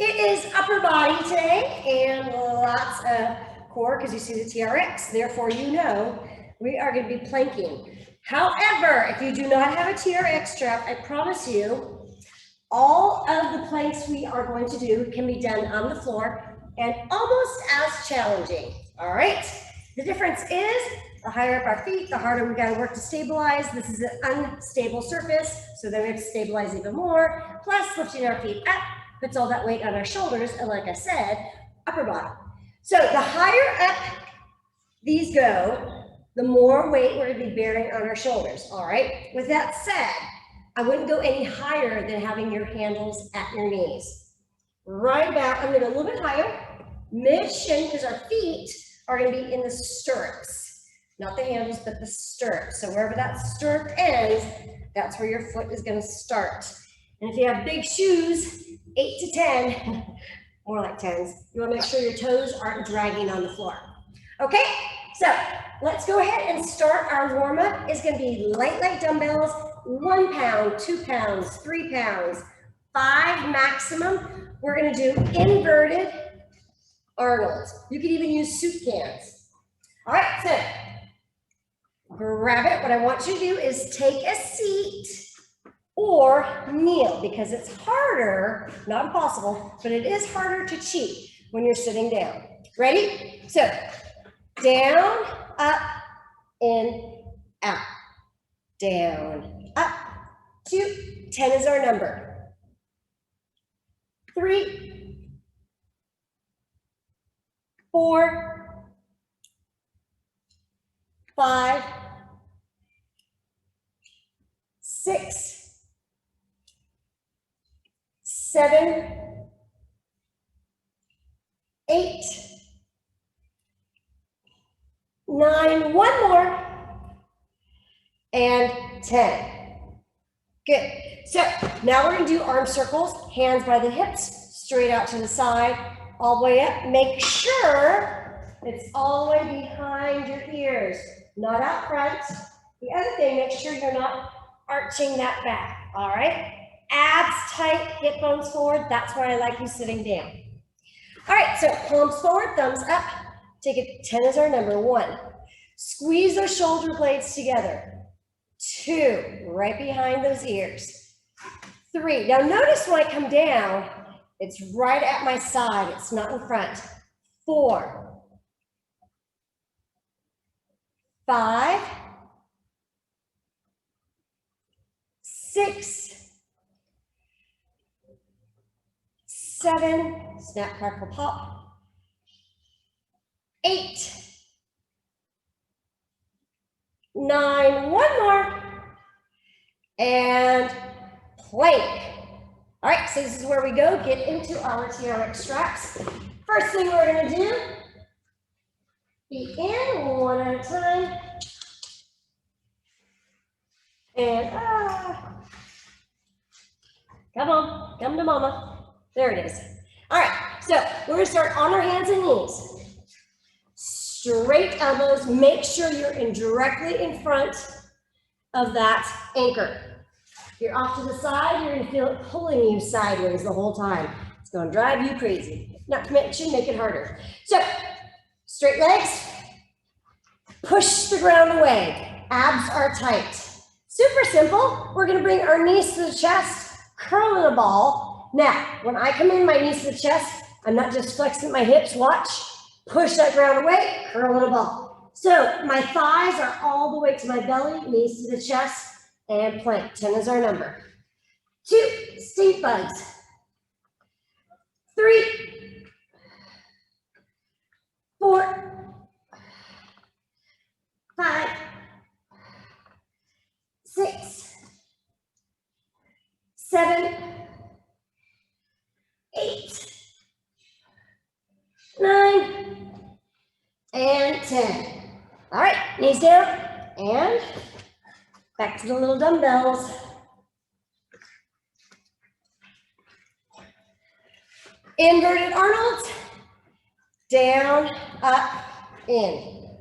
It is upper body today and lots of core because you see the TRX. Therefore, you know we are going to be planking. However, if you do not have a TRX strap, I promise you, all of the planks we are going to do can be done on the floor and almost as challenging. All right. The difference is the higher up our feet, the harder we got to work to stabilize. This is an unstable surface, so then we have to stabilize even more. Plus, lifting our feet up puts all that weight on our shoulders, and like I said, upper body. So the higher up these go, the more weight we're going to be bearing on our shoulders. All right. With that said, I wouldn't go any higher than having your handles at your knees. Right about, I'm going to go a little bit higher, mid-shin, because our feet are going to be in the stirrups. Not the handles, but the stirrups. So wherever that stirrup ends, that's where your foot is going to start. And if you have big shoes, 8 to 10, more like 10s, you want to make sure your toes aren't dragging on the floor. Okay, so let's go ahead and start our warm-up. It's going to be light dumbbells, 1 pound, 2 pounds, 3 pounds, 5 maximum. We're going to do inverted Arnolds. You can even use soup cans. All right, so grab it. What I want you to do is take a seat or kneel, because it's harder, not impossible, but it is harder to cheat when you're sitting down. Ready? So down, up, in, out. Down, up, 2, 10 is our number. 3, 4, 5, 6, 7, 8, 9, one more, and 10. Good. So now we're going to do arm circles, hands by the hips, straight out to the side, all the way up. Make sure it's all the way behind your ears, not out front. The other thing, make sure you're not arching that back, all right? Abs tight, hip bones forward. That's why I like you sitting down. All right, so palms forward, thumbs up. Take it, 10 is our number. 1, squeeze those shoulder blades together. 2, right behind those ears. 3, now notice when I come down, it's right at my side, it's not in front. 4, 5, 6, 7, snap, crackle, pop. 8, 9, one more, and plank. All right, so this is where we go, get into our TRX straps. First thing we're gonna do, feet in, one at a time, and come on, come to mama. There it is. All right, so we're gonna start on our hands and knees. Straight elbows, make sure you're directly in front of that anchor. If you're off to the side, you're gonna feel it pulling you sideways the whole time. It's gonna drive you crazy. Not to mention, make it harder. So, straight legs, push the ground away. Abs are tight. Super simple. We're gonna bring our knees to the chest, curl in a ball. Now, when I come in my knees to the chest, I'm not just flexing my hips, watch. Push that ground away, curl in a ball. So my thighs are all the way to my belly, knees to the chest, and plank. 10 is our number. 2, stink bugs. 3, 4, 5, 6, 7, 8, 9, and 10. All right, knees down, and back to the little dumbbells. Inverted Arnolds, down, up, in.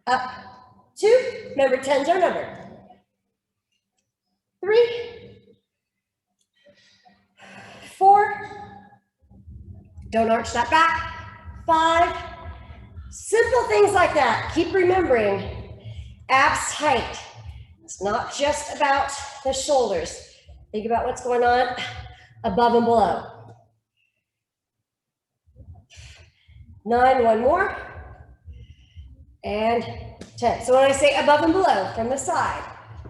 Up, 2, number 10's our number. 3, 4, Don't arch that back. 5. Simple things like that. Keep remembering, abs tight. It's not just about the shoulders. Think about what's going on above and below. 9, one more. And 10. So when I say above and below, from the side,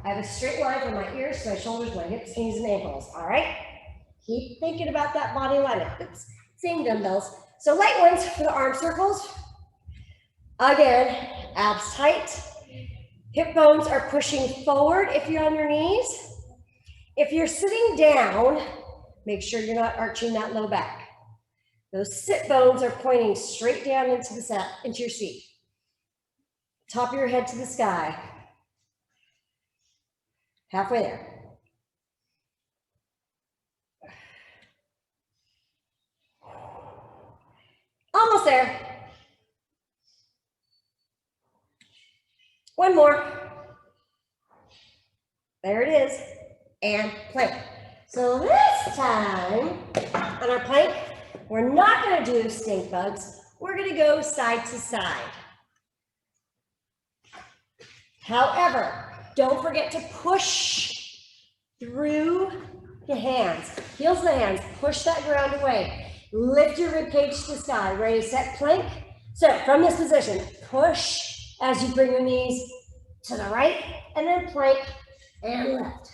I have a straight line from my ears to my shoulders, my hips, knees, and ankles. All right? Keep thinking about that body alignment. Oops, same dumbbells. So light ones for the arm circles. Again, abs tight. Hip bones are pushing forward if you're on your knees. If you're sitting down, make sure you're not arching that low back. Those sit bones are pointing straight down into your seat. Top of your head to the sky. Halfway there. Almost there. One more. There it is. And plank. So this time on our plank, we're not going to do stink bugs. We're going to go side to side. However, don't forget to push through the hands. Heels of the hands. Push that ground away. Lift your rib cage to the sky. Ready, set, plank. So from this position, push as you bring your knees to the right, and then plank and left.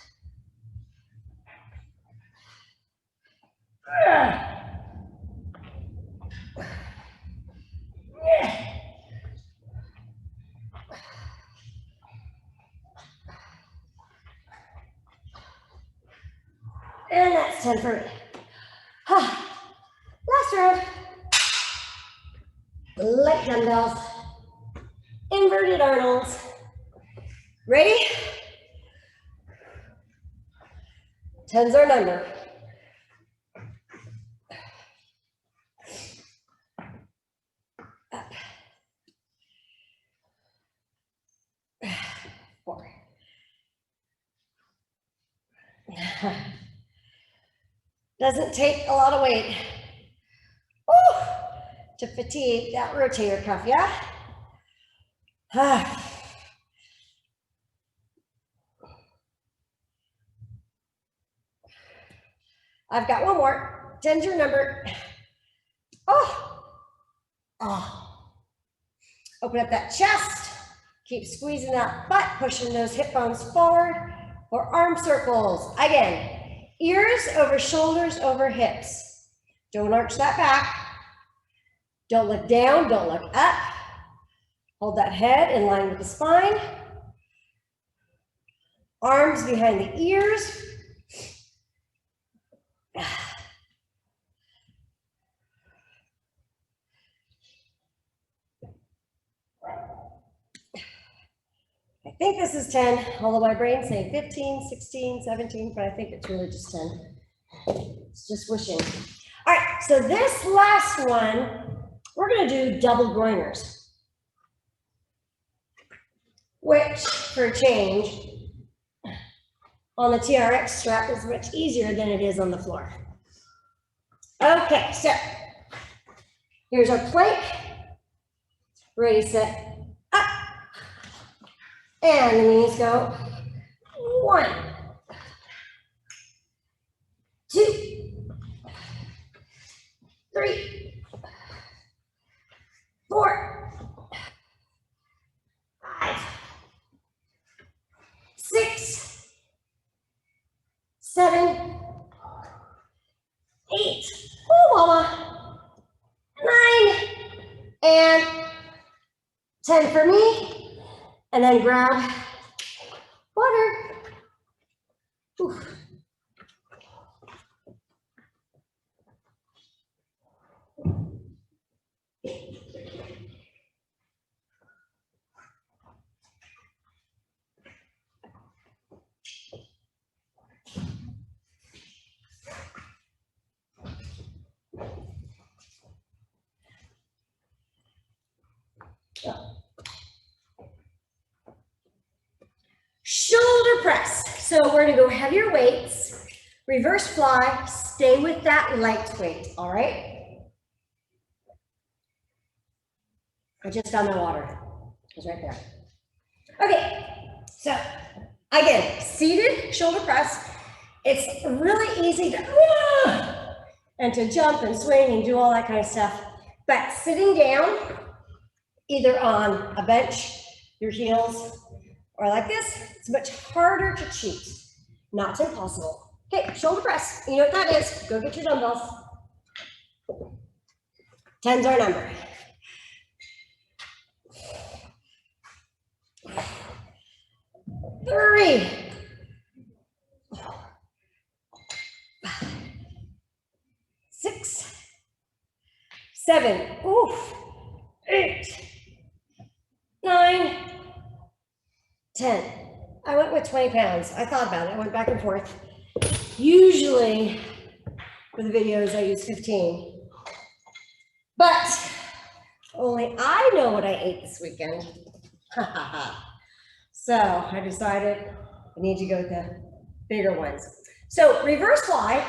And that's 10 for me. Last round. Light dumbbells. Inverted Arnolds. Ready? 10's our number. Up. 4. Doesn't take a lot of weight to fatigue that rotator cuff, yeah? I've got one more. 10's your number. Open up that chest. Keep squeezing that butt, pushing those hip bones forward for arm circles. Again, ears over shoulders over hips. Don't arch that back. Don't look down, don't look up. Hold that head in line with the spine. Arms behind the ears. I think this is 10, although my brain's saying 15, 16, 17, but I think it's really just 10. It's just wishing. All right, so this last one, we're gonna do double groiners, which for a change on the TRX strap is much easier than it is on the floor. Okay, so here's our plank. Ready, set, up. And the knees go 1, 2, 3, 4, 5, 6, 7, 8, mama, 9, and 10 for me. And then grab water. Oof. Shoulder press. So we're gonna go heavier weights, reverse fly, stay with that light weight, all right? I just found my water. It was right there. Okay, so again, seated shoulder press. It's really easy to and to jump and swing and do all that kind of stuff. But sitting down, either on a bench, your heels, or like this, it's much harder to cheat. Not impossible. Okay, shoulder press. You know what that is. Go get your dumbbells. 10's our number. Three. 6, 7, oof, 8, 9, 10. I went with 20 pounds. I thought about it. I went back and forth. Usually for the videos I use 15. But only I know what I ate this weekend. So I decided I need to go with the bigger ones. So reverse fly,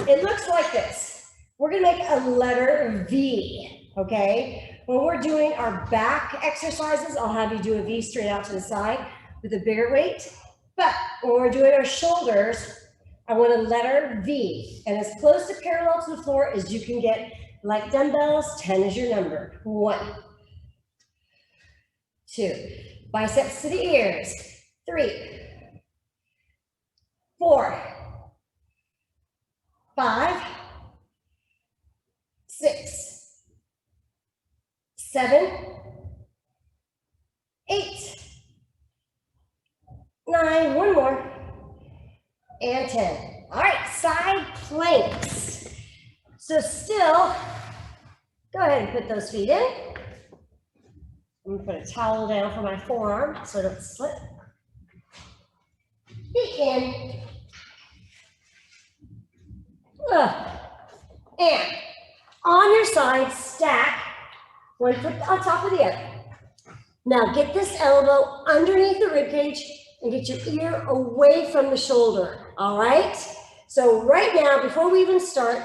it looks like this. We're gonna make a letter V, okay? When we're doing our back exercises, I'll have you do a V straight out to the side with a bigger weight. But when we're doing our shoulders, I want a letter V, and as close to parallel to the floor as you can get. Like dumbbells, 10 is your number. 1, 2, biceps to the ears. 3, 4, 5, 6, 7, 8, 9, one more, and 10. All right, side planks. So still, go ahead and put those feet in. I'm gonna put a towel down for my forearm so it doesn't slip. Feet in. And on your side, stack one foot on top of the other. Now get this elbow underneath the ribcage and get your ear away from the shoulder, all right? So right now, before we even start,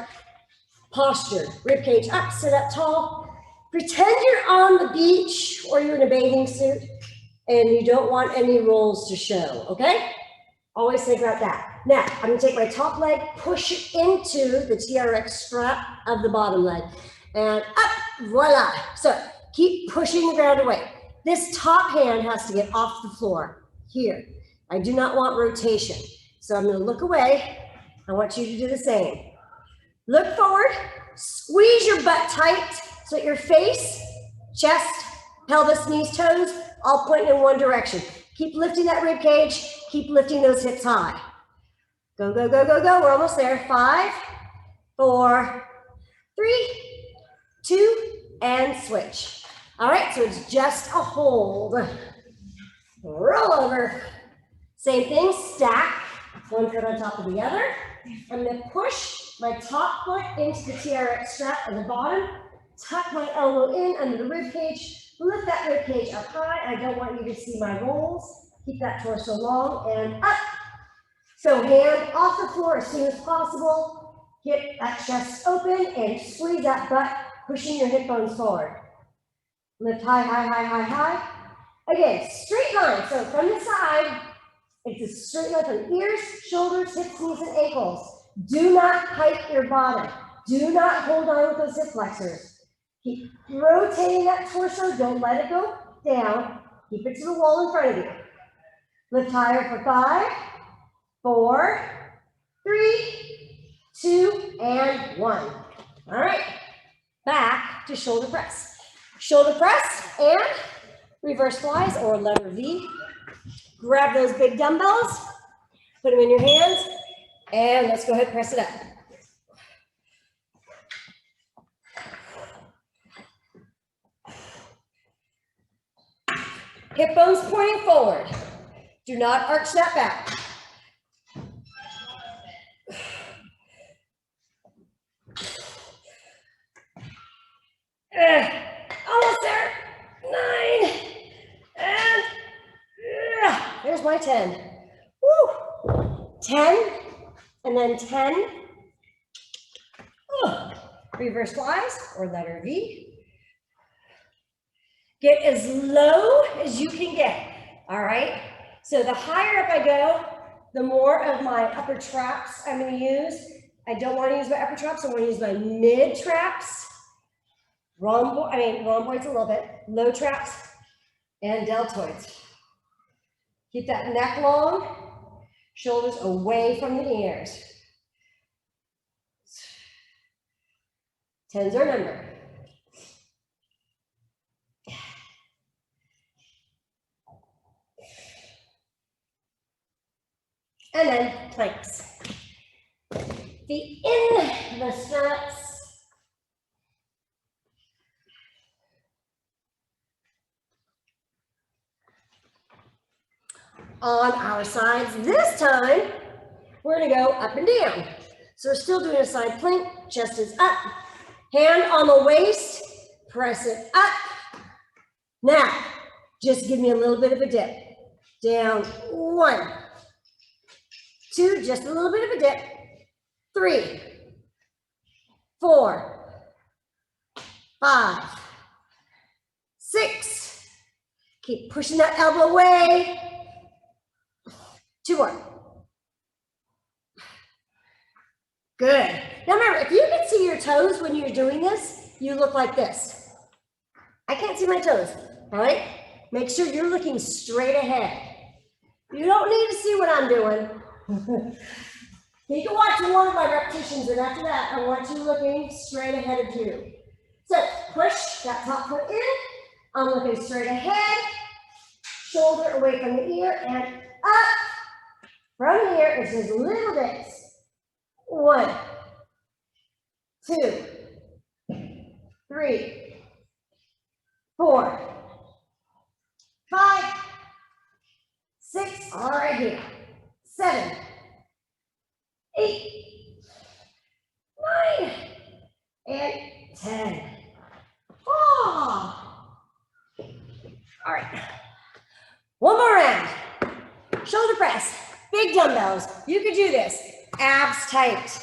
posture, ribcage up, sit up tall. Pretend you're on the beach or you're in a bathing suit and you don't want any rolls to show, okay? Always think about that. Now, I'm gonna take my top leg, push it into the TRX strap of the bottom leg, and up, voila. So keep pushing the ground away. This top hand has to get off the floor, here. I do not want rotation. So I'm gonna look away. I want you to do the same. Look forward, squeeze your butt tight so that your face, chest, pelvis, knees, toes, all pointing in one direction. Keep lifting that rib cage, keep lifting those hips high. Go, go, go, go, go, we're almost there. 5, 4, 3, 2, and switch. All right, so it's just a hold. Roll over. Same thing, stack, one foot on top of the other. I'm gonna push my top foot into the TRX strap at the bottom, tuck my elbow in under the rib cage, lift that rib cage up high. I don't want you to see my rolls. Keep that torso long and up. So hand off the floor as soon as possible. Get that chest open and squeeze that butt, pushing your hip bones forward. Lift high, high, high, high, high. Again, straight line. So from the side, it's a straight line from ears, shoulders, hips, knees, and ankles. Do not hike your bottom. Do not hold on with those hip flexors. Keep rotating that torso. Don't let it go down. Keep it to the wall in front of you. Lift higher for 5, 4, 3, 2, and 1. All right, back to shoulder press. Shoulder press and reverse flies or letter V. Grab those big dumbbells, put them in your hands, and let's go ahead and press it up. Hip bones pointing forward. Do not arch that back. Almost there. 9. And there's my 10. Woo. 10. And then 10. Reverse flies or letter V. Get as low as you can get, all right? So the higher up I go, the more of my upper traps I'm gonna use. I don't wanna use my upper traps, I wanna use my mid traps. Rhomboids a little bit, low traps, and deltoids. Keep that neck long, shoulders away from the ears. 10's our number. And then planks. Feet in the stirrups. On our sides, this time, we're gonna go up and down. So we're still doing a side plank, chest is up. Hand on the waist, press it up. Now, just give me a little bit of a dip. Down, 1, 2, just a little bit of a dip. 3, 4, 5, 6. Keep pushing that elbow away. 2 more. Good. Now remember, if you can see your toes when you're doing this, you look like this. I can't see my toes, all right? Make sure you're looking straight ahead. You don't need to see what I'm doing. You can watch one of my repetitions, and after that, I want you looking straight ahead of you. So push that top foot in. I'm looking straight ahead. Shoulder away from the ear and up. From here, it's just little bits. 1, 2, 3, 4, 5, 6, all right here, 7, 8, 9, and 10. Oh. All right, one more round. Shoulder press, big dumbbells. You could do this, abs tight.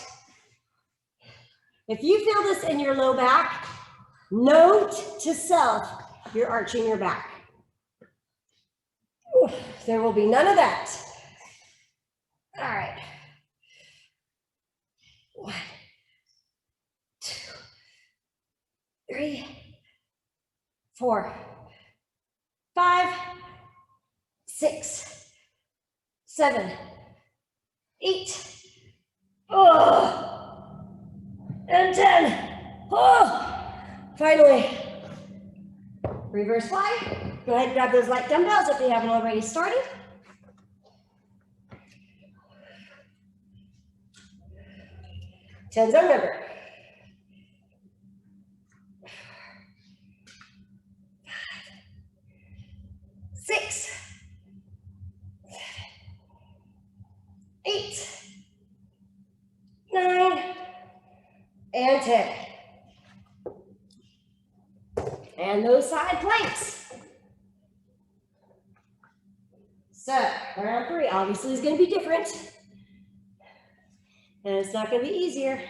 If you feel this in your low back, note to self, you're arching your back. Ooh, there will be none of that. All right. 1, 2, 3, 4, 5, 6, 7, 8, and 10. Finally. Reverse fly. Go ahead and grab those light dumbbells if you haven't already started. Tens our number. 5, 6, 8, 9, and 10. And those side planks. So, round 3 obviously is going to be different. And it's not going to be easier.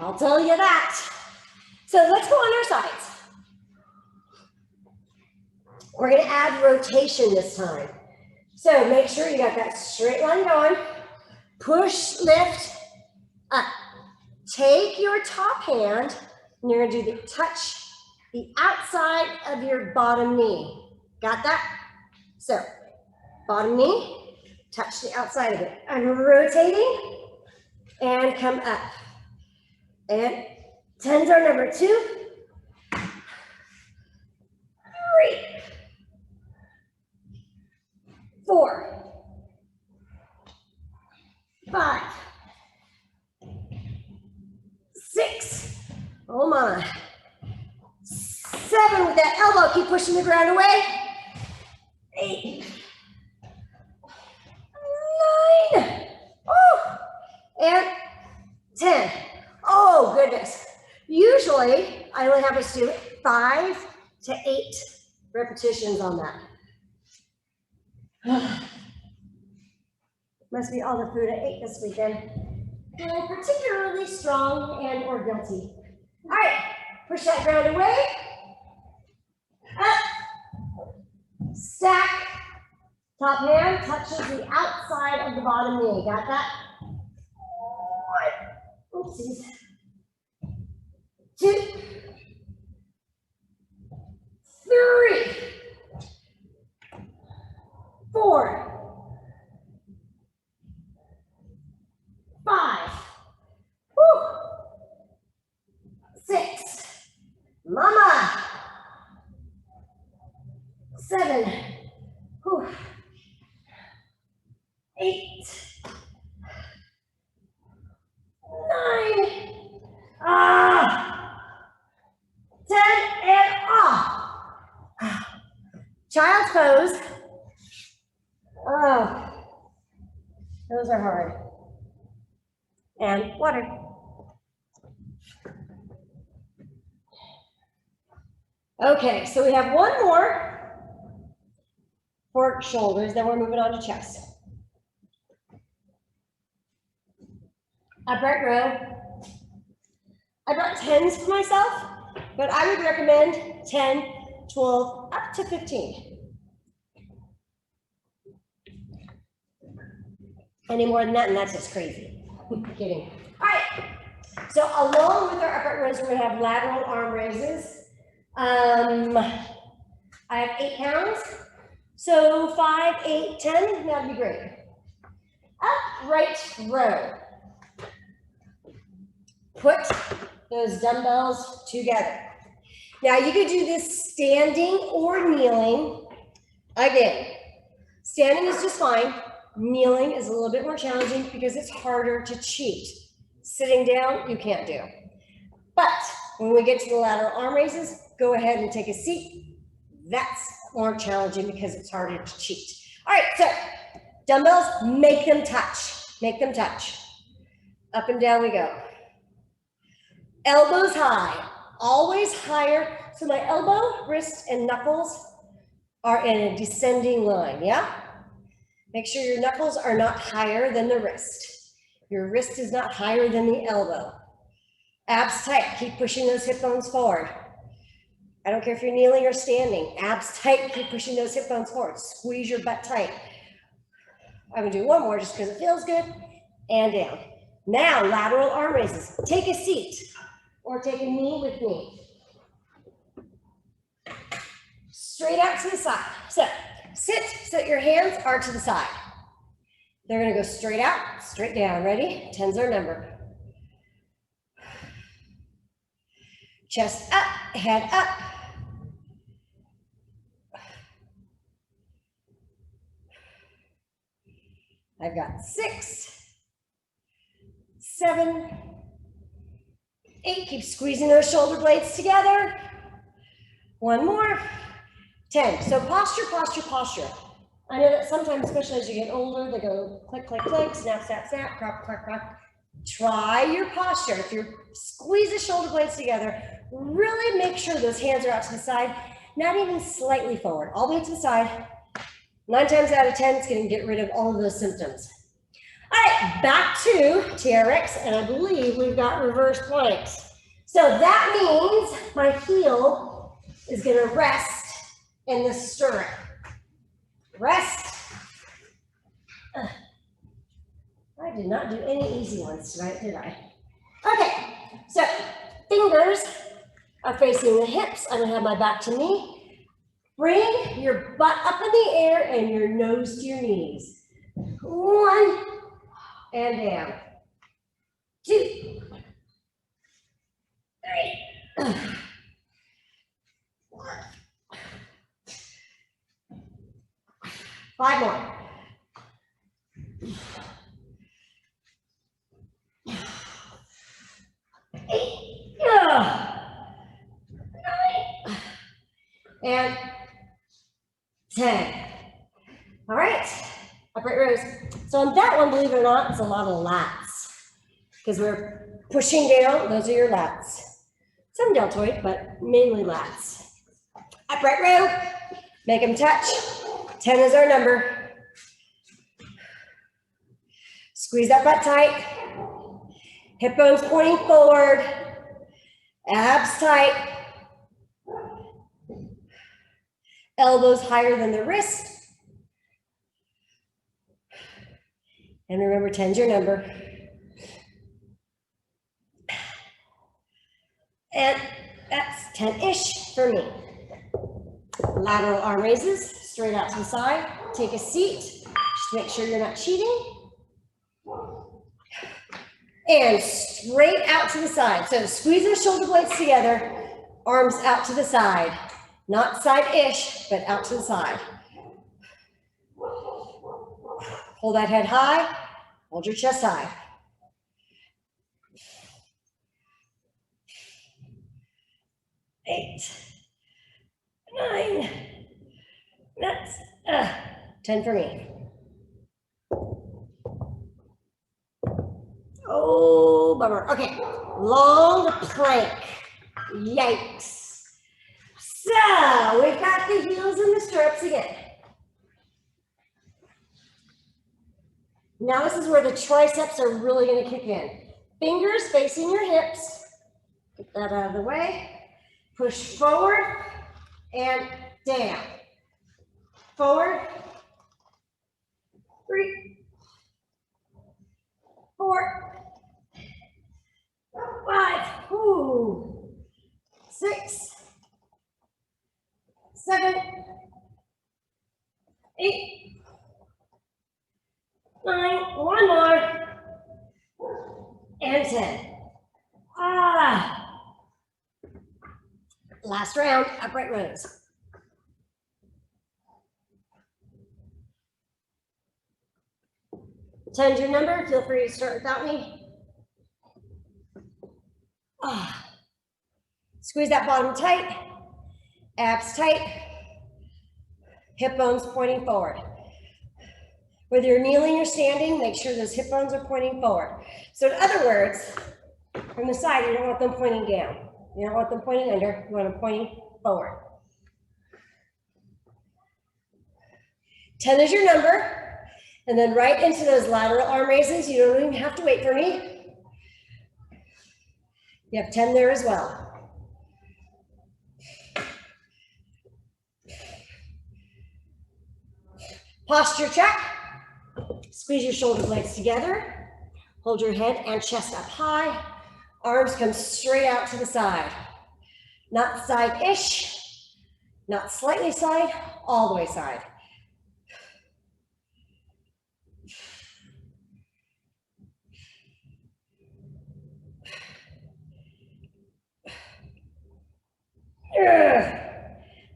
I'll tell you that. So let's go on our sides. We're going to add rotation this time. So make sure you got that straight line going. Push, lift, up. Take your top hand and you're going to do the touch the outside of your bottom knee. Got that? So, bottom knee, touch the outside of it. I'm rotating and come up. And 10's our number 2, 3, 4, 5, 6, oh my. 7 with that elbow, keep pushing the ground away. 8, 9, and 10. Oh goodness. Usually I only have us do 5 to 8 repetitions on that. Must be all the food I ate this weekend. Feeling particularly strong and or guilty. All right, push that ground away. Up. Stack. Top hand touches the outside of the bottom knee. Got that? 1. Oopsies. 2. 3. 4. 5. Woo. 6. Mama. 7. Whew. 8. 9. 10 and off. Child's pose. Oh, those are hard. And water. Okay, so we have one more for shoulders, then we're moving on to chest. Upright row. I brought 10s for myself, but I would recommend 10, 12, up to 15. Any more than that, and that's just crazy. Kidding. All right. So along with our upright rows, we're going to have lateral arm raises. I have 8 pounds. So 5, 8, 10, that'd be great. Upright row. Put those dumbbells together. Now you could do this standing or kneeling. Again, standing is just fine. Kneeling is a little bit more challenging because it's harder to cheat. Sitting down, you can't do. But when we get to the lateral arm raises, go ahead and take a seat. That's more challenging because it's harder to cheat. All right, so dumbbells, make them touch. Make them touch. Up and down we go. Elbows high, always higher. So my elbow, wrist, and knuckles are in a descending line, yeah? Make sure your knuckles are not higher than the wrist. Your wrist is not higher than the elbow. Abs tight, keep pushing those hip bones forward. I don't care if you're kneeling or standing. Abs tight, keep pushing those hip bones forward. Squeeze your butt tight. I'm gonna do one more just because it feels good. And down. Now, lateral arm raises. Take a seat or take a knee with me. Straight out to the side. So, sit so that your hands are to the side. They're gonna go straight out, straight down. Ready? 10's our number. Chest up, head up. I've got 6, 7, 8. Keep squeezing those shoulder blades together. One more. 10. So posture, posture, posture. I know that sometimes, especially as you get older, they go click, click, click, snap, snap, snap, crop, crop, crop. Try your posture. If you squeeze the shoulder blades together, really make sure those hands are out to the side, not even slightly forward, all the way to the side. 9 times out of 10, it's going to get rid of all of those symptoms. All right, back to TRX, and I believe we've got reverse planks. So that means my heel is going to rest in the stirrup. Rest. I did not do any easy ones tonight, did I? Okay, so fingers are facing the hips. I'm going to have my back to me. Bring your butt up in the air and your nose to your knees. 1 and down. 2, 3. 5 more. 8. 9. And 10. All right, upright rows. So on that one, believe it or not, it's a lot of lats because we're pushing down. Those are your lats. Some deltoid, but mainly lats. Upright row, make them touch. 10 is our number. Squeeze that butt tight. Hip bones pointing forward. Abs tight. Elbows higher than the wrist. And remember, 10's your number. And that's 10-ish for me. Lateral arm raises, straight out to the side. Take a seat, just make sure you're not cheating. And straight out to the side. So squeeze those shoulder blades together, arms out to the side. Not side-ish, but out to the side. Hold that head high, hold your chest high. Eight, 9, that's 10 for me. Oh, bummer. Okay, long plank. Yikes. So we've got the heels in the stirrups again. Now this is where the triceps are really going to kick in. Fingers facing your hips. Get that out of the way. Push forward and down. Forward. 3, 4, 5, 6, 7, 8, 9, one more, and 10. Last round, upright rows. Ten's your number, feel free to start without me. Squeeze that bottom tight, abs tight, hip bones pointing forward. Whether you're kneeling or standing, make sure those hip bones are pointing forward. So in other words, from the side, you don't want them pointing down. You don't want them pointing under, you want them pointing forward. 10 is your number, and then right into those lateral arm raises. You don't even have to wait for me. You have 10 there as well. Posture check. Squeeze your shoulder blades together. Hold your head and chest up high. Arms come straight out to the side. Not side-ish, not slightly side, all the way side.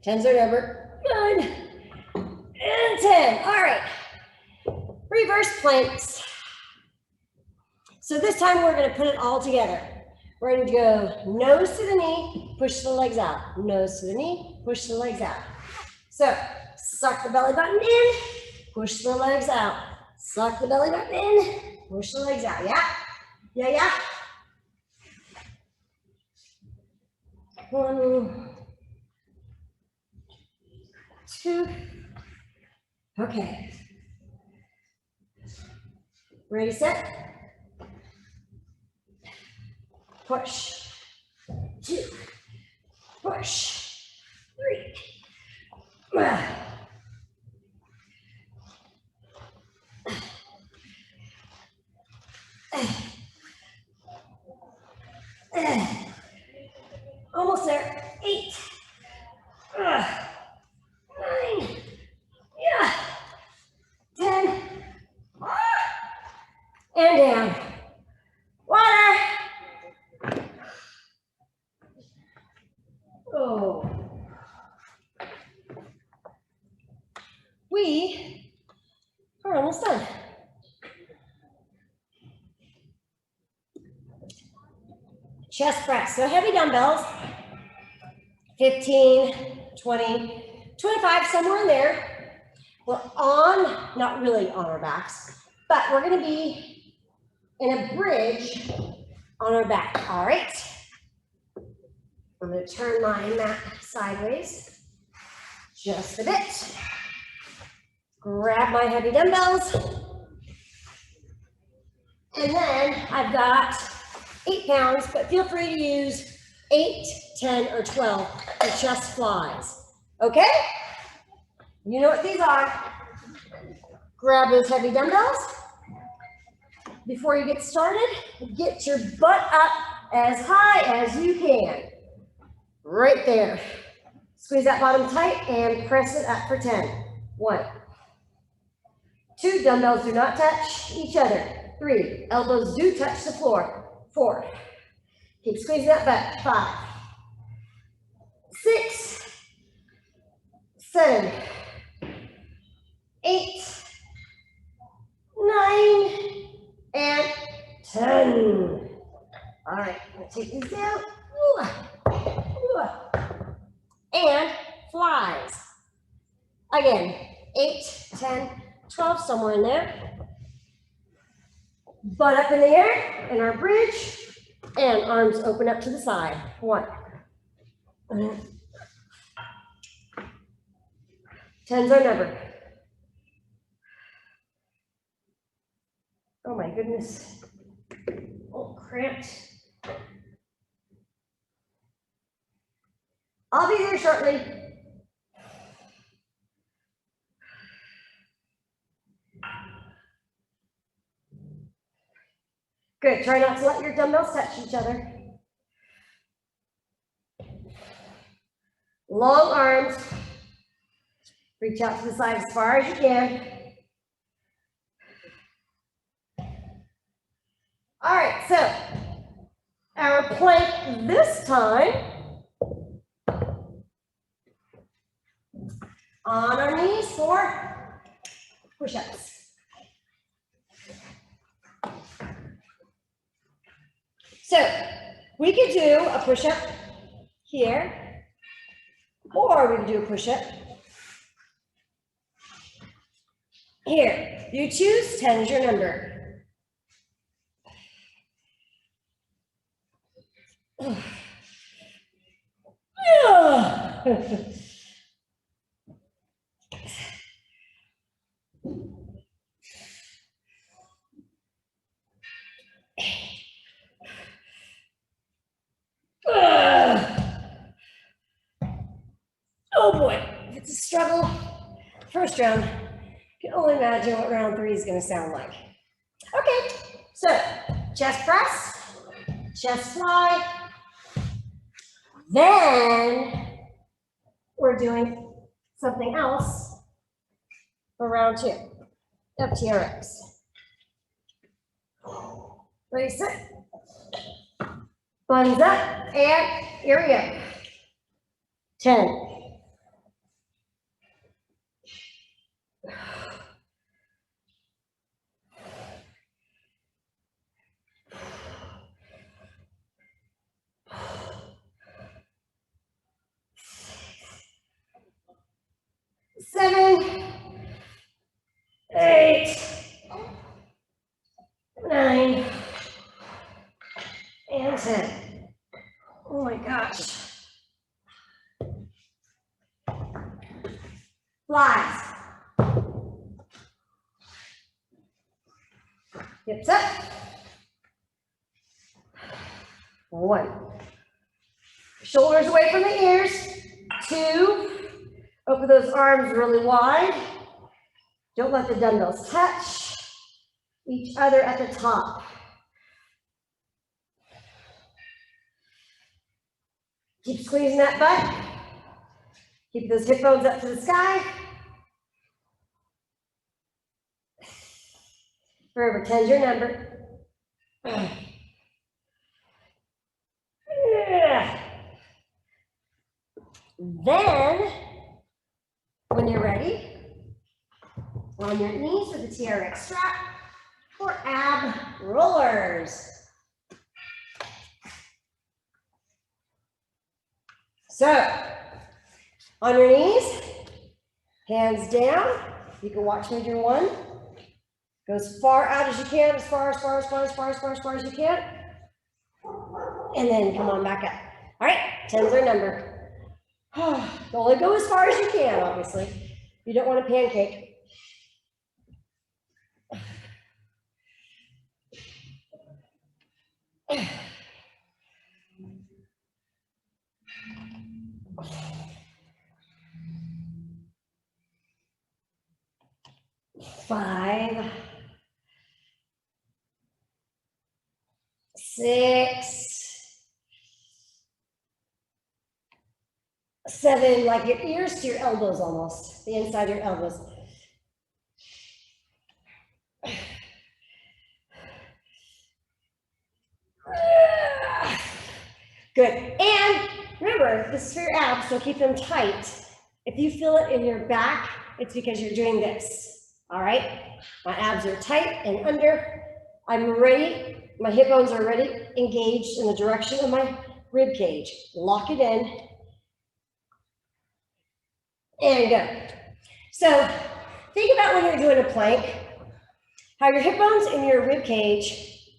Tens are number 9 and 10. All right, reverse planks. So this time we're going to put it all together. We're going to go nose to the knee, push the legs out. Nose to the knee, push the legs out. So suck the belly button in, push the legs out. Suck the belly button in, push the legs out. Yeah? Yeah, yeah? 1, 2. Okay. Ready, set? Push, 2, push, 3. Almost there. 8, 9, yeah, 10, and down. Water. Oh. We are almost done. Chest press. So heavy dumbbells, 15, 20, 25, somewhere in there. We're on, not really on our backs, but we're going to be in a bridge on our back. All right. I'm going to turn my mat sideways just a bit. Grab my heavy dumbbells. And then I've got 8 pounds, but feel free to use 8, 10, or 12 for chest flies. Okay? You know what these are. Grab those heavy dumbbells. Before you get started, get your butt up as high as you can. Right there. Squeeze that bottom tight and press it up for 10. 1. 2, dumbbells do not touch each other. 3, elbows do touch the floor. 4, keep squeezing that butt. 5, 6, 7, 8, 9, and 10. All right, I'm gonna take these down. And flies. Again, 8, 10, 12, somewhere in there. Butt up in the air in our bridge, and arms open up to the side. 1. 10's our number. Oh my goodness. Oh, cramped. I'll be here shortly. Good. Try not to let your dumbbells touch each other. Long arms. Reach out to the side as far as you can. All right, so our plank this time on our knees for push-ups. So we could do a push-up here, or we could do a push-up here. You choose, 10 is your number. Oh boy, it's a struggle. First round, you can only imagine what round 3 is going to sound like. Okay, so chest press, chest fly. Then we're doing something else for round 2 of TRX. Ready, set. Buns up, and here we go. 10. 7, 8, 9, and 10. Oh my gosh. Flies. Hips up. 1. Shoulders away from the ears. 2. Open those arms really wide. Don't let the dumbbells touch each other at the top. Keep squeezing that butt. Keep those hip bones up to the sky. Remember, 10's your number. Then, when you're ready, on your knees with the TRX strap for ab rollers. So, on your knees, hands down. You can watch me do 1. Go as far out as you can, as far as you can. And then come on back up. All right, 10's our number. Only go as far as you can, obviously. You don't want a pancake. 5, 6, 7, like your ears to your elbows almost, the inside of your elbows. Good. And remember, this is for your abs, so keep them tight. If you feel it in your back, it's because you're doing this. All right? My abs are tight and under. I'm ready. My hip bones are already engaged in the direction of my rib cage. Lock it in. And go. So think about when you're doing a plank, how your hip bones and your rib cage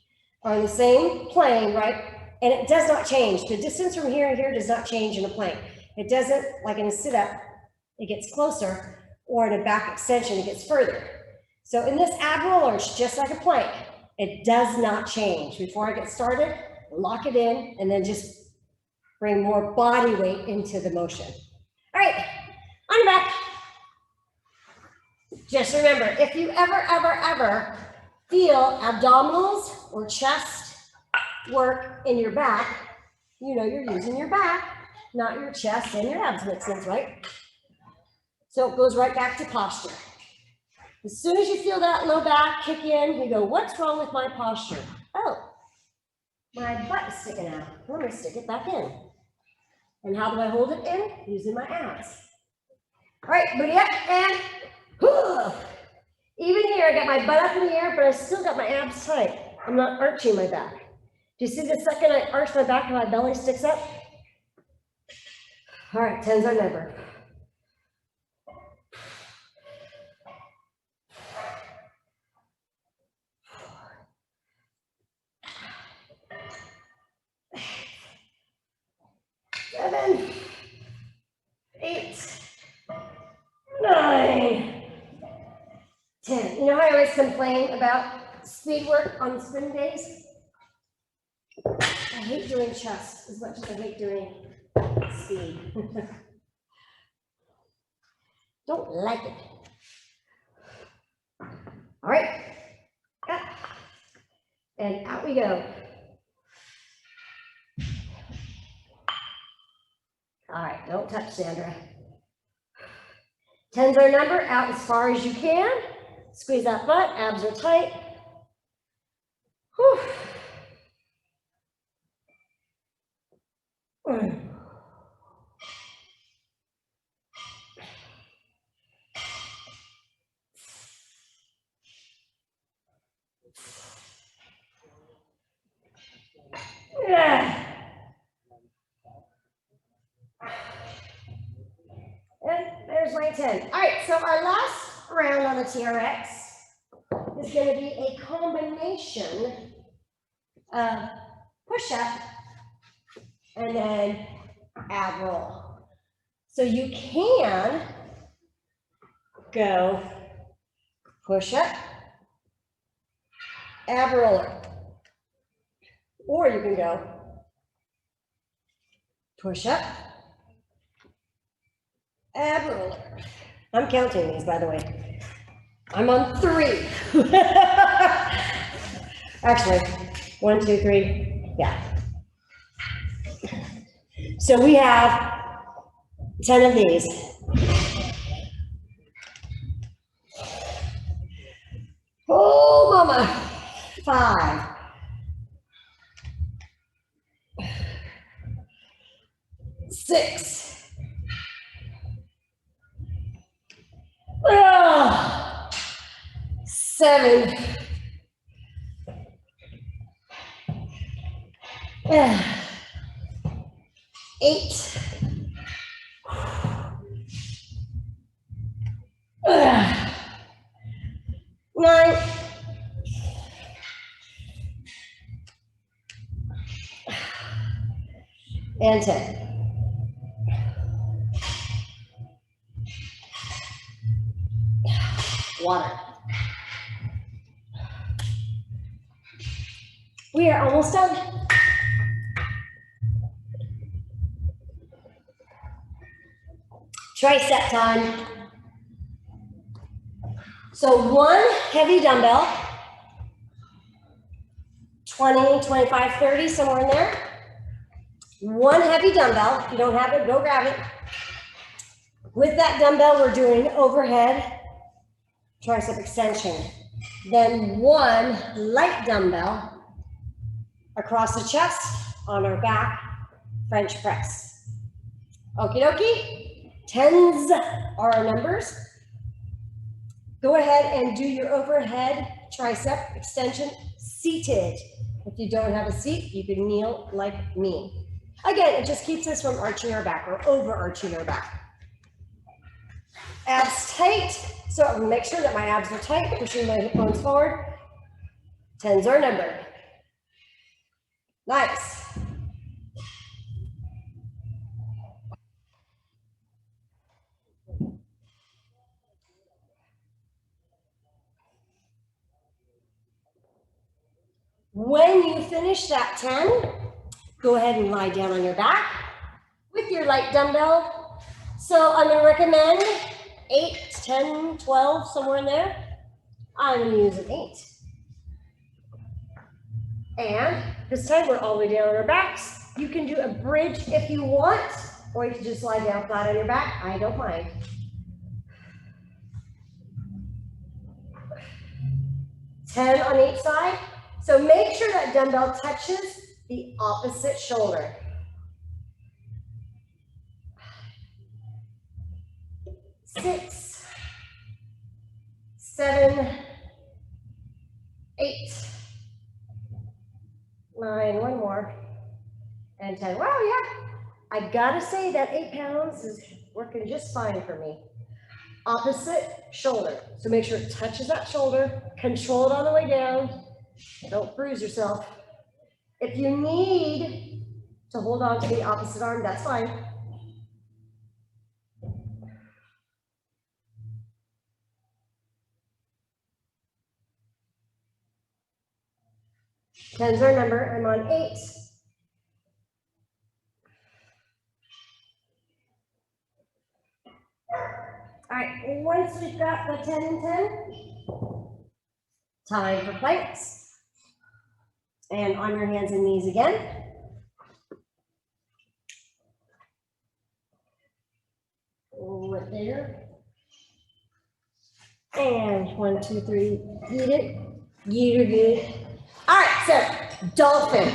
are on the same plane, right? And it does not change. The distance from here and here does not change in a plank. It doesn't, like in a sit-up, it gets closer, or in a back extension, it gets further. So in this ab roller, it's just like a plank. It does not change. Before I get started, lock it in, and then just bring more body weight into the motion. All right, on your back. Just remember, if you ever feel abdominals or chest work in your back, you know you're using your back, not your chest and your abs, makes sense, right? So it goes right back to posture. As soon as you feel that low back kick in, you go, what's wrong with my posture? Oh, my butt is sticking out. Let me stick it back in. And how do I hold it in? Using my abs. All right, booty up and whoo. Even here, I got my butt up in the air, but I still got my abs tight. I'm not arching my back. Do you see the second I arch my back and my belly sticks up? All right, 10's our number. Seven, 8, 9, 10. You know how I always complain about speed work on spin days? I hate doing chest as much as I hate doing speed. Don't like it. All right. Up. And out we go. All right, don't touch, Sandra. 10's our number, out as far as you can. Squeeze that butt, abs are tight. Whew. Yeah. And there's my 10. All right, so our last round on the TRX is going to be a combination of push-up and then ab roll. So you can go push-up, ab roller, or you can go push-up, ab roller. I'm counting these, by the way. I'm on 3. Actually, 1, 2, 3, yeah. So we have 10 of these. Oh, mama. 5. 6. 7. 8. 9. 10. Water. We are almost done. Tricep time. So one heavy dumbbell, 20, 25, 30, somewhere in there. One heavy dumbbell. If you don't have it, go grab it. With that dumbbell, we're doing overhead tricep extension. Then one light dumbbell across the chest on our back, French press. Okie dokie. 10s are our numbers. Go ahead and do your overhead tricep extension seated. If you don't have a seat, you can kneel like me. Again, it just keeps us from arching our back or overarching our back. Abs tight, so make sure that my abs are tight, pushing my hip bones forward. 10s are numbered. Nice. When you finish that 10, go ahead and lie down on your back with your light dumbbell. So I'm going to recommend 8, 10, 12, somewhere in there. I'm going to use an 8. And this time we're all the way down on our backs. You can do a bridge if you want, or you can just lie down flat on your back. I don't mind. 10 on each side. So make sure that dumbbell touches the opposite shoulder. 6, 7, 8, 9, one more, and 10. Wow, yeah. I gotta say that 8 pounds is working just fine for me. Opposite shoulder. So make sure it touches that shoulder. Control it on the way down. Don't bruise yourself. If you need to hold on to the opposite arm, that's fine. Tens our number. I'm on 8. All right, once we've got the 10 and 10, time for planks. And on your hands and knees again. Right there. And 1, 2, 3, eat it. You're good. All right, so dolphin.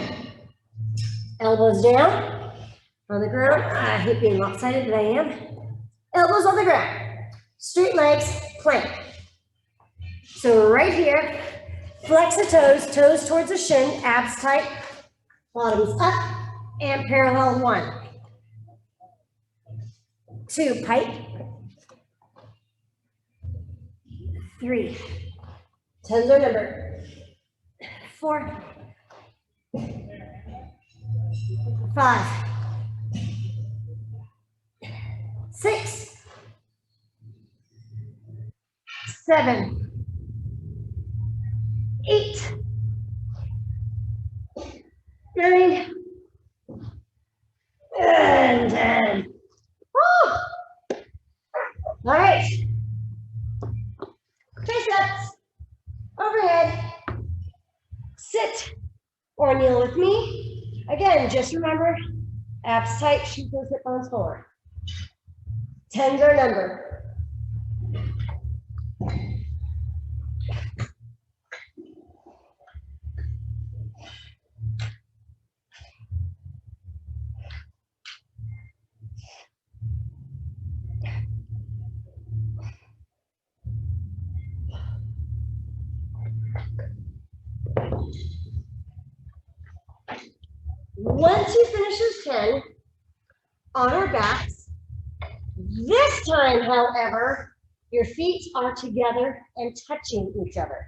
Elbows down on the ground. I hate being lopsided, but I am. Elbows on the ground. Straight legs, plank. So right here, flex the toes, toes towards the shin, abs tight, bottoms up, and parallel 1. 2, pike. 3. 10s are number. 4. 5. 6. 7. 8. 9. And 10. Woo! All right. Triceps. Overhead. Sit or kneel with me. Again, just remember, abs tight, shoot those hip bones forward. 10's our number. Once you finish this 10 on our backs, this time, however, your feet are together and touching each other.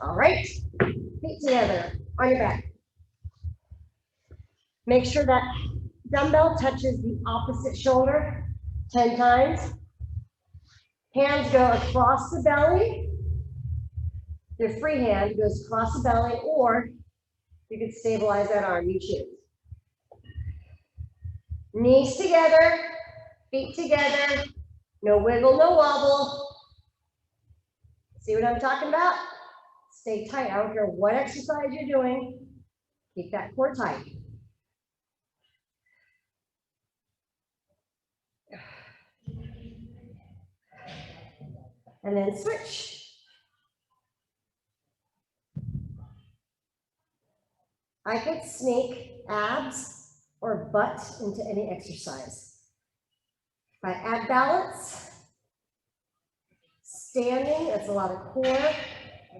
All right, feet together on your back. Make sure that dumbbell touches the opposite shoulder 10 times. Hands go across the belly. Your free hand goes across the belly, or you can stabilize that arm, you choose. Knees together, feet together, no wiggle, no wobble. See what I'm talking about? Stay tight. I don't care what exercise you're doing. Keep that core tight. And then switch. I could sneak abs or butt into any exercise. If I add balance, standing, that's a lot of core,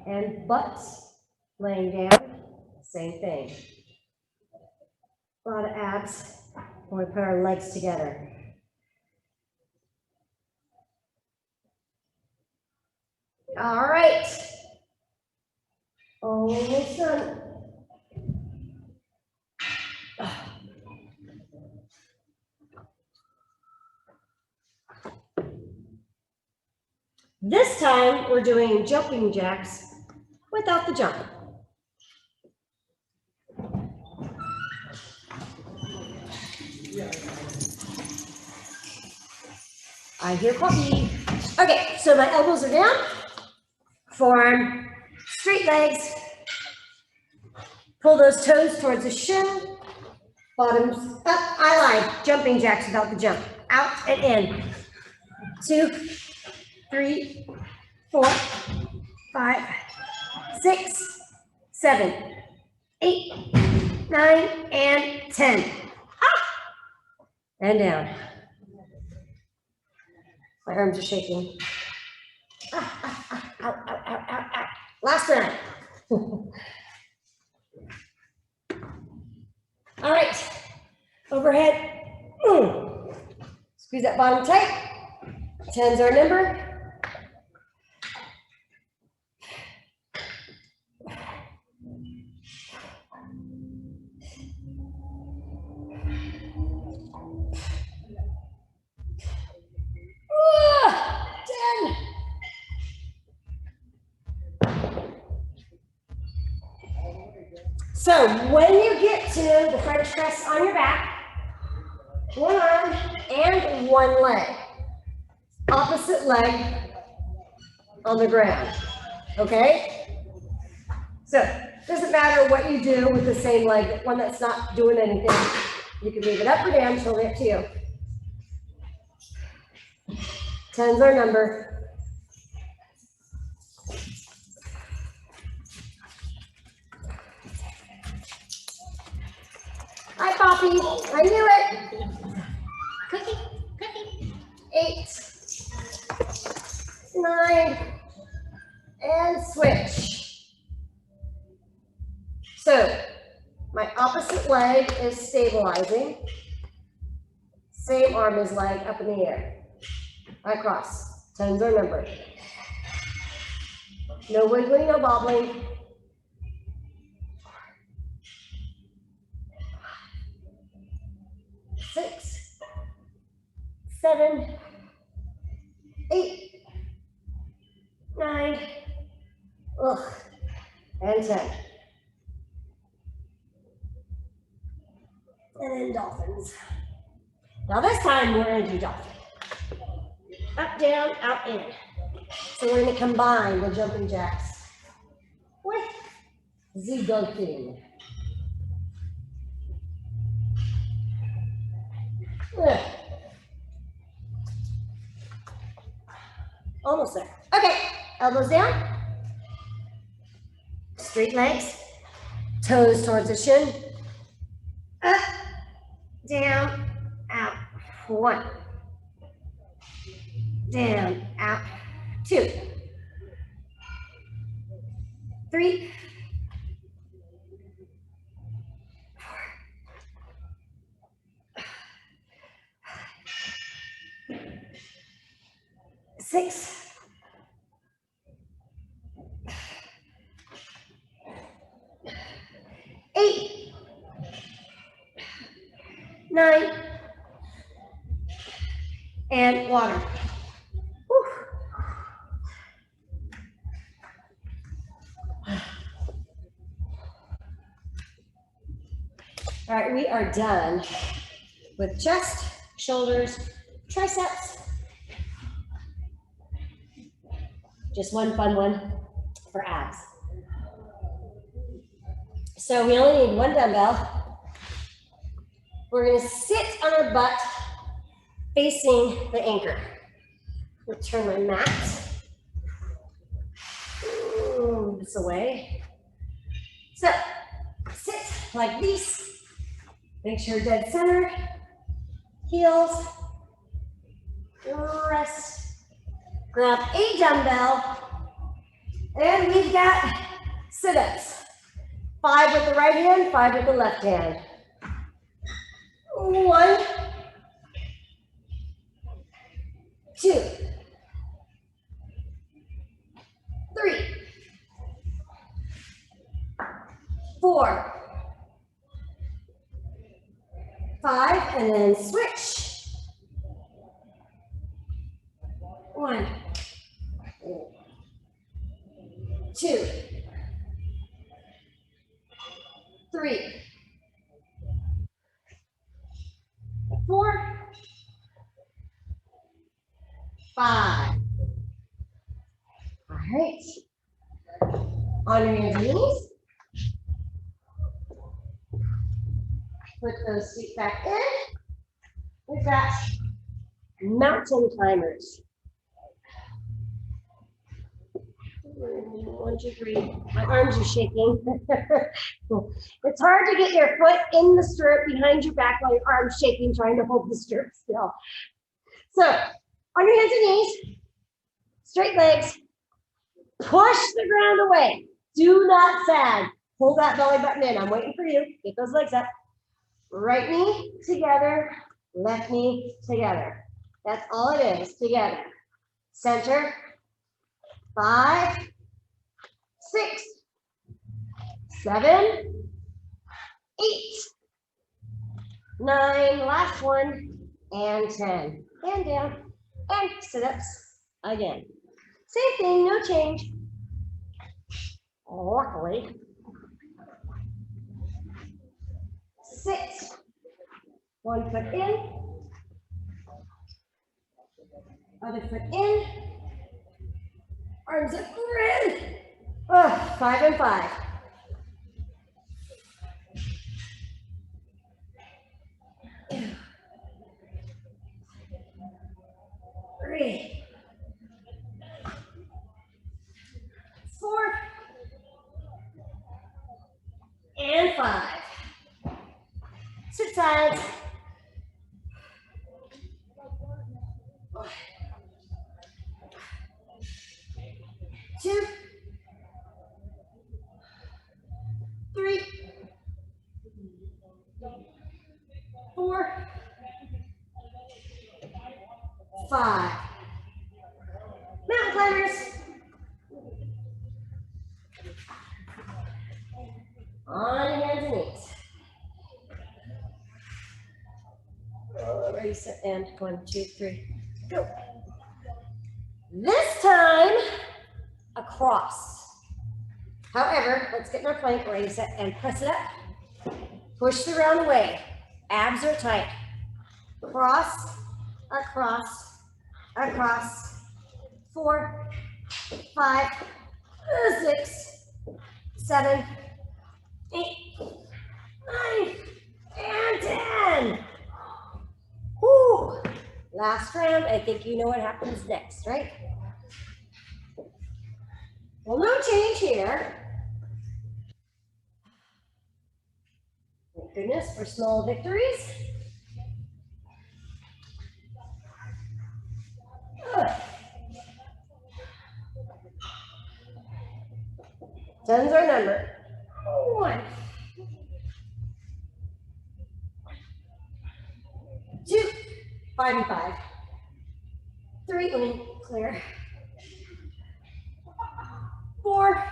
and butt, laying down, same thing. A lot of abs when we put our legs together. All right. Almost done. This time we're doing jumping jacks without the jump. I hear puppy. Okay, so my elbows are down, forearm, straight legs. Pull those toes towards the shin, bottoms up. I lied, jumping jacks without the jump. Out and in. 2, 3, 4, 5, 6, 7, 8, 9, and 10. Up and down. My arms are shaking. Out. Last round. All right, overhead. Squeeze that bottom tight. 10's our number. So when you get to the French press on your back, one arm and one leg, opposite leg on the ground, okay? So it doesn't matter what you do with the same leg, one that's not doing anything. You can leave it up or down, totally up to you. 10's our number. Hi, Poppy. I knew it. Cookie. 8, 9, and switch. So my opposite leg is stabilizing. Same arm as leg up in the air. I cross. 10's our number. No wiggling, no bobbling. 6, 7, 8, 9, and 10. And then dolphins. Now this time we're going to do dolphin. Up, down, out, in. So we're going to combine the jumping jacks with the dolphin. Almost there. Okay, elbows down. Straight legs. Toes towards the shin. Up, down, out. 1. Down, out. 2. 3. 6, 8, 9, and water. Whew. All right, we are done with chest, shoulders, triceps, Just one fun one for abs. So we only need one dumbbell. We're going to sit on our butt facing the anchor. I'm going to turn my mat. Move this away. So sit like this. Make sure dead center. Heels. Rest. Grab a dumbbell. And we've got sit-ups. 5 with the right hand, 5 with the left hand. 1, 2, 3, 4, 5, and then switch. 1, 2, 3, 4, 5. All right. On your hands and knees. Put those feet back in. We've got mountain climbers. 1, 2, 3. My arms are shaking. It's hard to get your foot in the stirrup behind your back while your arm's shaking, trying to hold the stirrup still. So, on your hands and knees, straight legs, push the ground away. Do not sag. Hold that belly button in. I'm waiting for you. Get those legs up. Right knee together, left knee together. That's all it is, together. Center. 5, 6, 7, 8, 9, last one, and 10. And down, and sit-ups again. Same thing, no change. Luckily. Sit. 1 foot in. Other foot in. Arms up, red. Oh, 5 and 5. 3, 4, and 5. Sit sides. 2, 3, 4, 5. Mountain climbers. On your hands and knees. Ready, set, and 1, 2, 3, go. This time, across. However, let's get in our plank, ready, set, and press it up. Push the round away. Abs are tight. Cross, across, across. 4, 5, 6, 7, 8, 9, and 10. Whew. Last round, I think you know what happens next, right? Well, no change here. Thank goodness for small victories. Tens our number. 1, 2, 5 and 5. 3, clear. 4,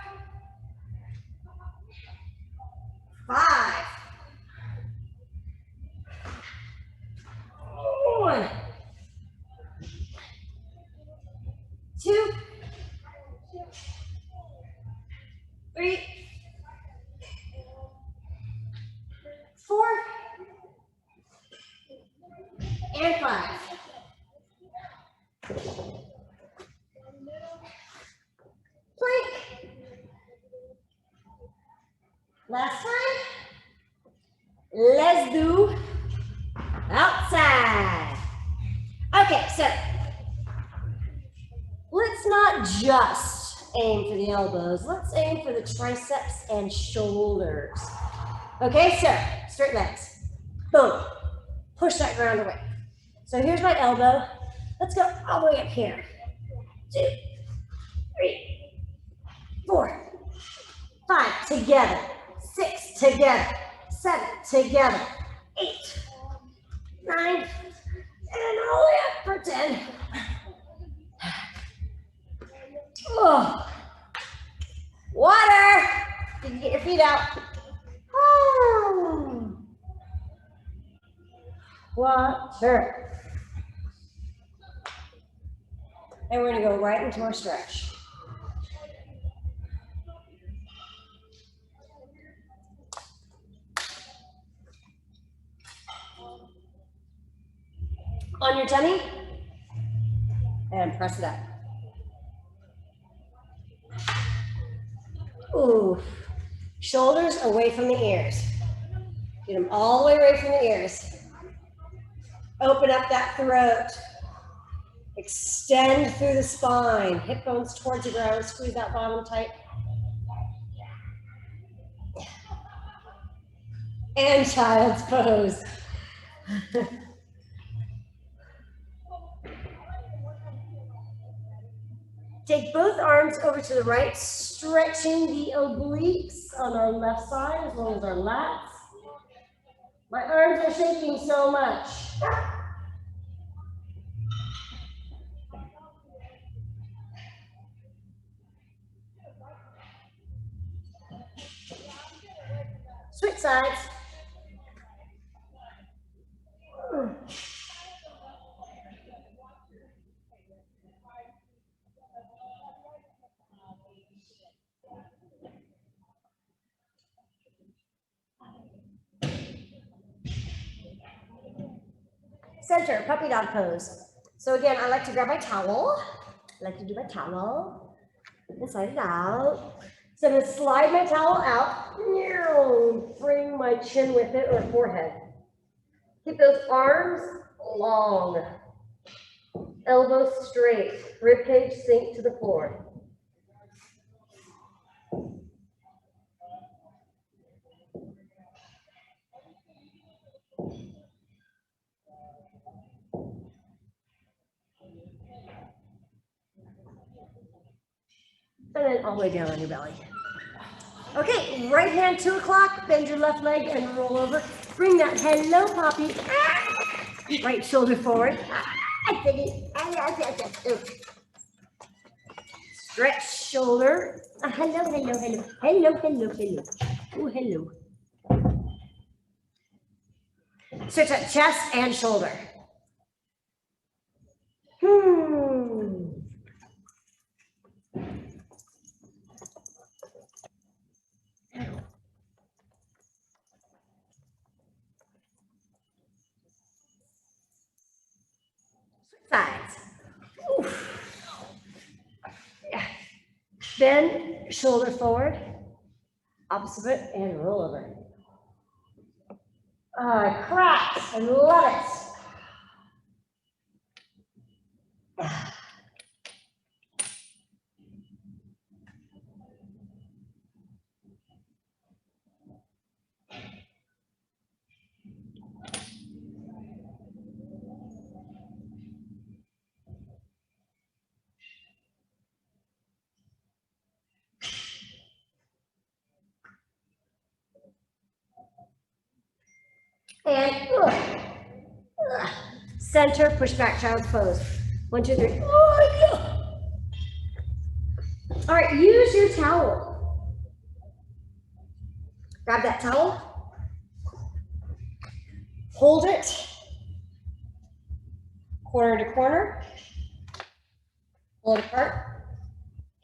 5. 1, 2, 3, 4, and 5. Last time. Let's do outside. Okay, so let's not just aim for the elbows. Let's aim for the triceps and shoulders. Okay, so straight legs. Boom. Push that ground away. So here's my elbow. Let's go all the way up here. 2, 3, 4, 5 together. 6 together. 7 together. 8, 9, and all the way up for 10. Oh. Water. You can get your feet out. Oh. Water. And we're going to go right into our stretch. On your tummy, and press it up. Ooh. Shoulders away from the ears. Get them all the way away from the ears. Open up that throat. Extend through the spine. Hip bones towards the ground. Squeeze that bottom tight. And child's pose. Take both arms over to the right, stretching the obliques on our left side as well as our lats. My arms are shaking so much. Switch sides. Center, puppy dog pose. So again, I like to grab my towel. I like to do my towel and slide it out. So I'm going to slide my towel out, bring my chin with it or forehead. Keep those arms long, elbows straight, rib cage sink to the floor. And then all the way down on your belly. Okay, right hand 2 o'clock, bend your left leg and roll over. Bring that hello poppy. Right shoulder forward. Stretch shoulder. Hello, hello, hello. Hello, hello, hello. Oh, hello. Stretch out chest and shoulder. Sides. Yeah. Bend shoulder forward, opposite, and roll over. Cracks, I love it. And center, push back, child's pose. 1, 2, 3. Oh, all right, use your towel. Grab that towel. Hold it. Corner to corner. Pull it apart.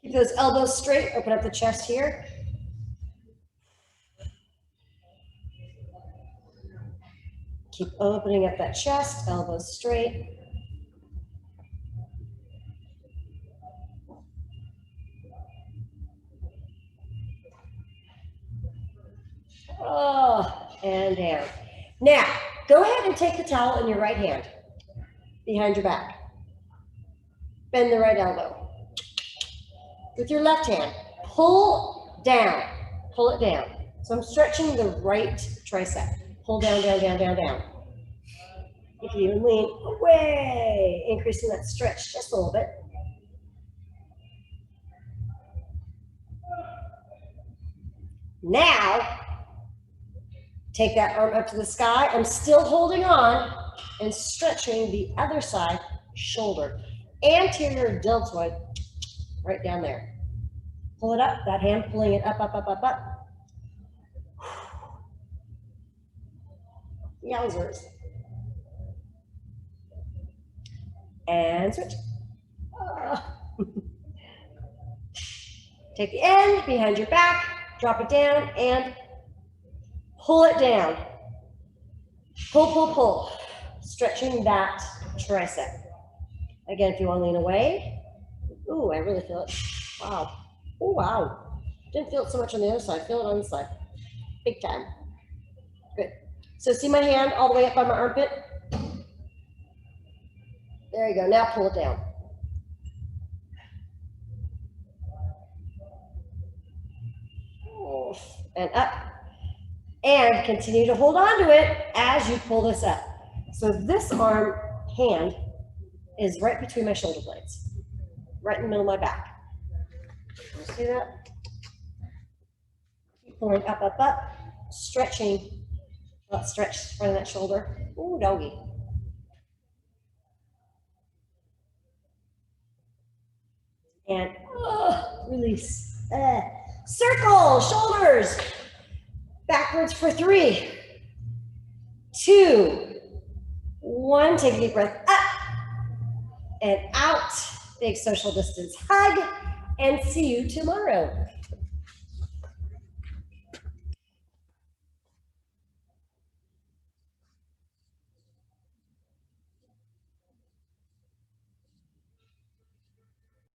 Keep those elbows straight. Open up the chest here. Keep opening up that chest, elbows straight. and down. Now, go ahead and take the towel in your right hand behind your back. Bend the right elbow. With your left hand, pull down, pull it down. So I'm stretching the right tricep. Pull down, down, down, down, down. You can even lean away, increasing that stretch just a little bit. Now, take that arm up to the sky. I'm still holding on and stretching the other side shoulder. Anterior deltoid, right down there. Pull it up, that hand pulling it up, up, up, up, up. Yowzers. And switch. Take the end behind your back, drop it down, and pull it down. Pull, pull, pull. Stretching that tricep. Again, if you want to lean away. Ooh, I really feel it. Wow. Oh, wow. Didn't feel it so much on the other side. Feel it on this side. Big time. Good. So see my hand all the way up by my armpit? There you go. Now pull it down. And up. And continue to hold on to it as you pull this up. So this arm, hand, is right between my shoulder blades. Right in the middle of my back. You see that? Keep pulling up, up, up. Stretching. Let's stretch front of that shoulder. Ooh, doggy. And release. Circle, shoulders. Backwards for 3, 2, 1. Take a deep breath up and out. Big social distance hug. And see you tomorrow.